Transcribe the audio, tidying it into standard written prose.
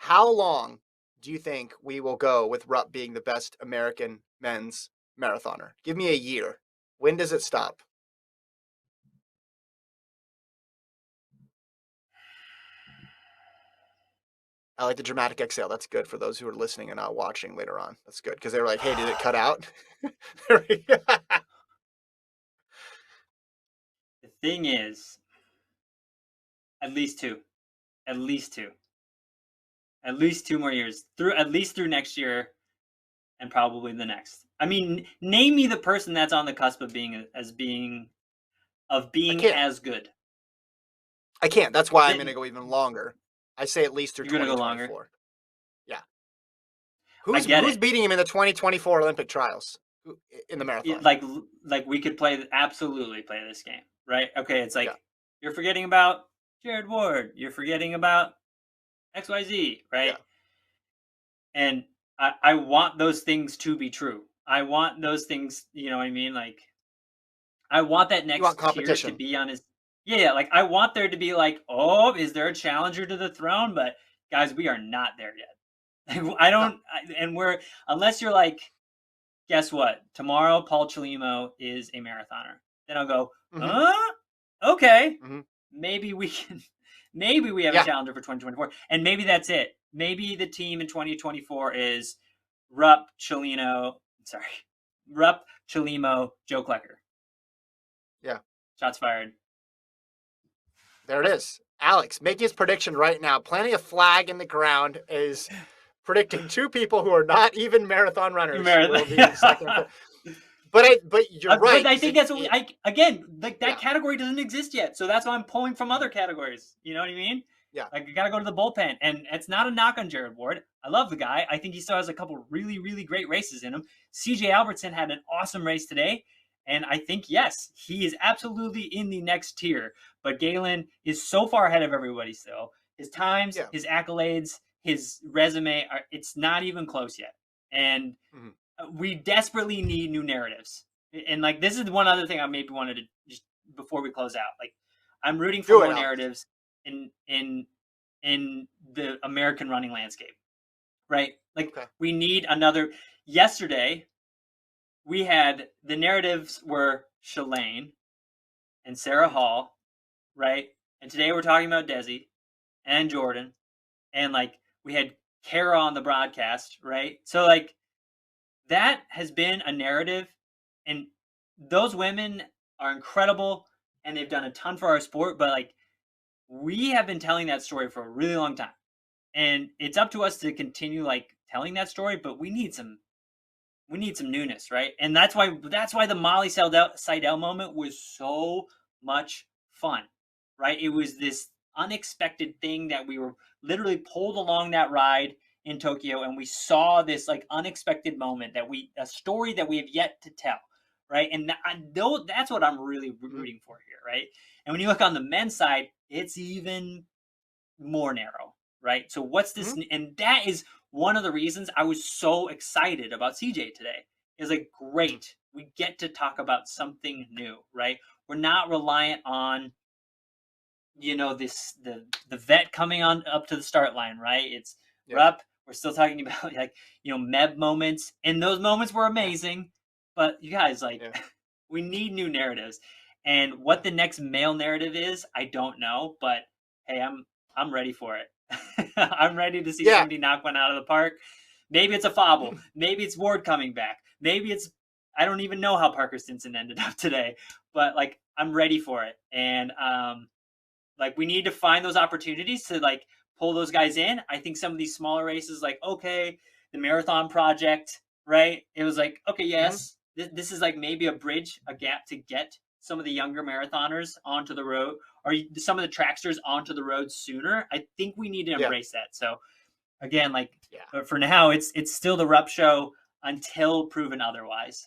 How long do you think we will go with Rupp being the best American men's marathoner? Give me a year. When does it stop? I like the dramatic exhale. That's good for those who are listening and not watching later on. That's good because they were like, "Hey, did it cut out?" The thing is, at least two, at least two, at least 2 more years at least through next year, and probably the next. I mean, name me the person that's on the cusp of being as I can't. good. I can't. That's why I'm going to go even longer. I say at least through You're gonna go 2024. longer. Yeah. I get Who's it. beating him in the 2024 Olympic trials in the marathon? Like we could absolutely play this game, right? Okay, it's like you're forgetting about Jared Ward. You're forgetting about XYZ, right? Yeah. And I want those things to be true. I want those things, you know what I mean? Like, I want that next tier to be on his. Yeah, like I want there to be like, oh, is there a challenger to the throne? But guys, we are not there yet. I don't, and we're unless you're like, guess what? Tomorrow, Paul Chelimo is a marathoner. Then I'll go, okay, maybe we can. Maybe we have a challenger for 2024, and maybe that's it. Maybe the team in 2024 is Rupp, Chelimo, Joe Klecker. Yeah. Shots fired. There it is. Alex, make his prediction right now. Planting a flag in the ground is predicting two people who are not even marathon runners will be second. But you're right. But I think that's what that category doesn't exist yet. So that's why I'm pulling from other categories. You know what I mean? Yeah. Like you got to go to the bullpen. And it's not a knock on Jared Ward. I love the guy. I think he still has a couple really, really great races in him. CJ Albertson had an awesome race today. And I think, yes, he is absolutely in the next tier. But Galen is so far ahead of everybody still. His times, his accolades, his resume, it's not even close yet. And we desperately need new narratives. And like this is one other thing I maybe wanted to just before we close out. Like I'm rooting for more narratives in the American running landscape. Right? Like we need another. Yesterday we had the narratives were Shalane and Sarah Hall, right? And today we're talking about Desi and Jordan, and like we had Kara on the broadcast, right? So like that has been a narrative, and those women are incredible, and they've done a ton for our sport. But like we have been telling that story for a really long time, and it's up to us to continue like telling that story. But we need some newness, right? And that's why the Molly Seidel moment was so much fun, right? It was this unexpected thing that we were literally pulled along that ride in Tokyo, and we saw this like unexpected moment a story that we have yet to tell, right? And I know that's what I'm really rooting for here, right? And when you look on the men's side, it's even more narrow, right? So what's this? And that is one of the reasons I was so excited about CJ today. Is like, great, we get to talk about something new, right? We're not reliant on, the vet coming on up to the start line, right? It's Rupp. We're still talking about like, Meb moments, and those moments were amazing. But you guys, like, we need new narratives. And what the next male narrative is, I don't know. But hey, I'm ready for it. I'm ready to see somebody knock one out of the park. Maybe it's a Fauble. Maybe it's Ward coming back. Maybe it's, I don't even know how Parker Stinson ended up today. But like, I'm ready for it. And like we need to find those opportunities to like pull those guys in. I think some of these smaller races, like, okay, the Marathon Project, right? It was like, okay, yes, this is like maybe a bridge, a gap to get some of the younger marathoners onto the road, or some of the tracksters onto the road sooner. I think we need to embrace that. So again, like, but for now, it's still the Rupp show until proven otherwise.